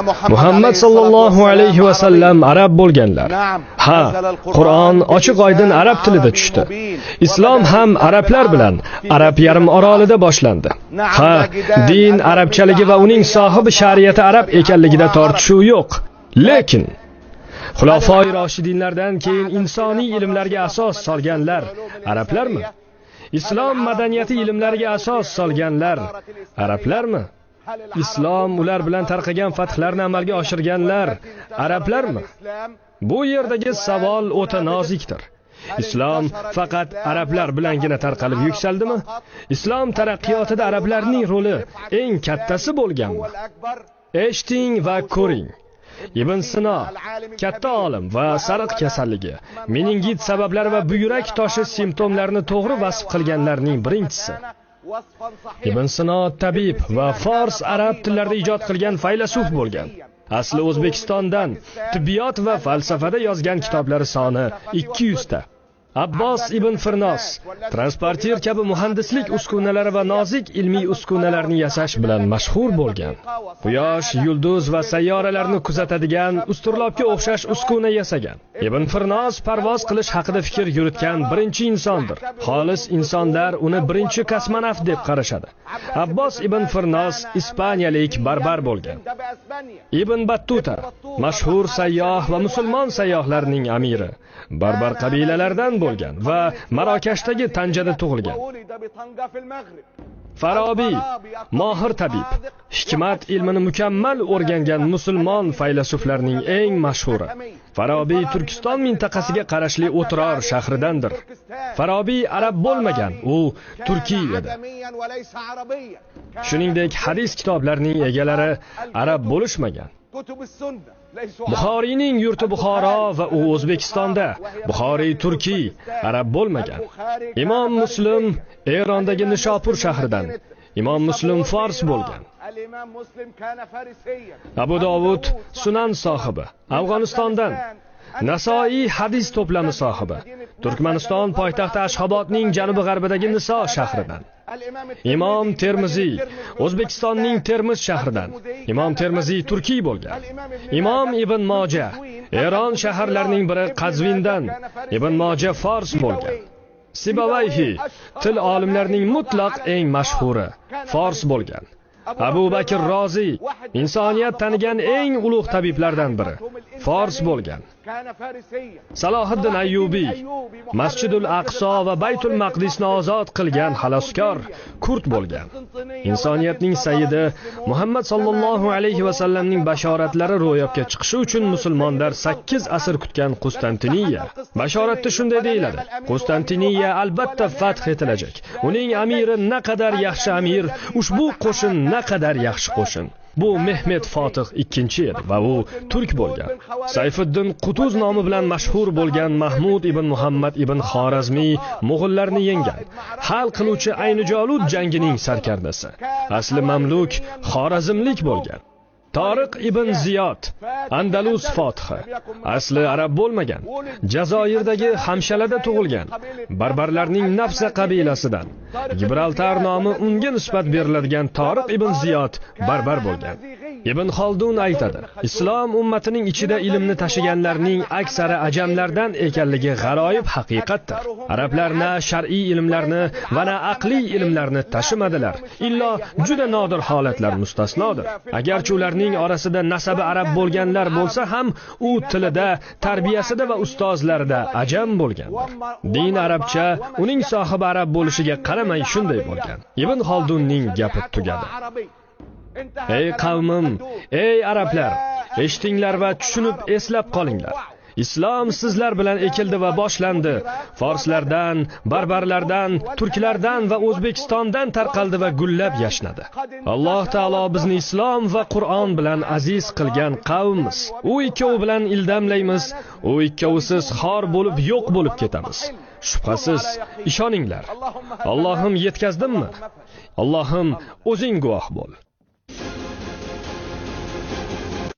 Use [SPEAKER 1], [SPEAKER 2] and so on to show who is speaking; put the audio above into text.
[SPEAKER 1] Muhammad sallallohu alayhi va sallam arab bo'lganlar. Ha, Qur'on ochiq oydin arab tilida tushdi. Islom ham arablar bilan Arab yarim orolida boshlandi. Ha, din arabchaligi va uning sohibi shariati arab ekanligida tortishuv yo'q. Lekin Xulafoi Roshidinlardan keyin insoniy ilmlarga asos solganlar arablarmi? Islom madaniyati ilmlariga asos solganlar arablarmi? Islom ular bilan tarqagan fathlarni amalga oshirganlar arablarmi? Bu yerdagi savol o'ta nozikdir. Islom faqat arablar bilangina tarqalib yuksaldimi? Islom taraqqiyotida arablarning roli eng kattasi bo'lganmi? Eshiting va ko'ring. Ibn Sino, katta olim va sariq kasalligi, meningit sabablari va buyrak toshi simptomlarini to'g'ri vasf qilganlarning birinchisi. Ibn Sino tabib va fors arab tillarida ijod qilgan faylasuf bo'lgan. Asli O'zbekistondan, tibbiyot va falsafada yozgan kitoblari soni 200 ta. Abbos ibn Firnos transportir kabi muhandislik uskunalari va nozik ilmiy uskunalarni yasash bilan mashhur bo'lgan. Quyosh, yulduz va sayyoralarni kuzatadigan usturlobga o'xshash uskuna yasagan. Ibn Firnos parvoz qilish haqida fikr yuritgan birinchi insondir. Xolis insonlar uni birinchi kosmonavt deb qarashadi. Abbos ibn Firnos ispaniyalik barbar bo'lgan. Ibn Battuta mashhur sayyoh va musulmon sayyohlarning amiri, barbar qabilalardan bo'lgan va Marokashdagi Tanjada tug'ilgan. Farabiy mohir tabib, hikmat ilmini mukammal o'rgangan musulmon faylasuflarning eng mashhuri. Farabiy Turkiston mintaqasiga qarashli O'tiror shahridandir. Farabiy arab bo'lmagan, u turkiy edi. Shuningdek, hadis kitoblarining egalari arab bo'lishmagan. Buxoriyning yurti Buxoro va u O'zbekistonda. Buxoriy turkiy, arab bo'lmagan. Imom Muslim Erondagi Nishopur shahridan. Imom Muslim fors bo'lgan. Abu Dovud Sunan sohibi, Afg'onistondan. Nasoiy hadis to'plami sohibi, Turkmaniston poytaxti Ashxobodning janubi-g'arbidagi Niso shahridan. Imom Termiziy O'zbekistonning Termiz shahridan. Imom Termiziy turkiy bo'lgan. Imom Ibn Moja Eron shaharlarining biri Qazvindan. Ibn Moja fors bo'lgan. Sibavayhi til olimlarining mutlaq eng mashhuri, fors bo'lgan. Abu Bakr Rozi insoniyat tanigan eng ulug' tabiblardan biri, fors bo'lgan. Salohiddin Ayyubiy Masjidul Aqso va Baytul Maqdisni ozod qilgan xaloskor kurd bo'lgan. Insoniyatning sayyidi Muhammad sallallohu alayhi va sallamning bashoratlari ro'yobga chiqishi uchun musulmonlar 8 asr kutgan Qustantiniya. Bashoratda shunday deyiladi: Qustantiniya albatta fath etilajak. Uning amiri naqadar yaxshi amir, ushbu qo'shin naqadar yaxshi qo'shin. Bu Mehmet Fatih ikkinchi edi va u turk bo'lgan. Sayfiddin Qutuz nomi bilan mashhur bo'lgan Mahmud ibn Muhammad ibn Xorazmiy Mo'g'ullarni yenggan, hal qiluvchi Aynujolud jangining sarkardasi. Asli mamluk Xorazmlik bo'lgan. Tariq ibn Ziyod Andalus fotihi, asli arab bo'lmagan, Jazoirdagi Hamshalada tug'ilgan, barbarlarning Nafsa qabilasidan. Gibraltar nomi unga nisbat beriladigan Tariq ibn Ziyod barbar bo'lgan. Ibn Xoldun aytadi: Islom ummatining ichida ilmni tashiganlarning aksari ajamlardan ekanligi g'aroyib haqiqatdir. Arablar na shar'iy ilmlarni va na aqliy ilmlarni tashimadilar. Illo juda nodir holatlar mustasnodir. Agarchi ularning orasida nasabi arab bo'lganlar bo'lsa ham, u tilida, tarbiyasida va ustozlarida ajam bo'lgandir. Din arabcha, uning sohibi arab bo'lishiga qaramay shunday bo'lgan. Ibn Xoldunning gapi tugadi. Ey qavmim, ey arablar, eshitinglar va tushunib eslab qolinglar. Islom sizlar bilan ekildi va boshlandi. Forslardan, barbarlardan, turklardan va O'zbekistondan tarqaldi va gullab yashnadi. Alloh taolo bizni islom va Qur'on bilan aziz qilgan qavmimiz. U ikkovi bilan ildamlaymiz, u ikkovisiz xor bo'lib yo'q bo'lib ketamiz. Shubhasiz, ishoninglar. Allohim yetkazdimmi? Allohim o'zing guvoh bo'l.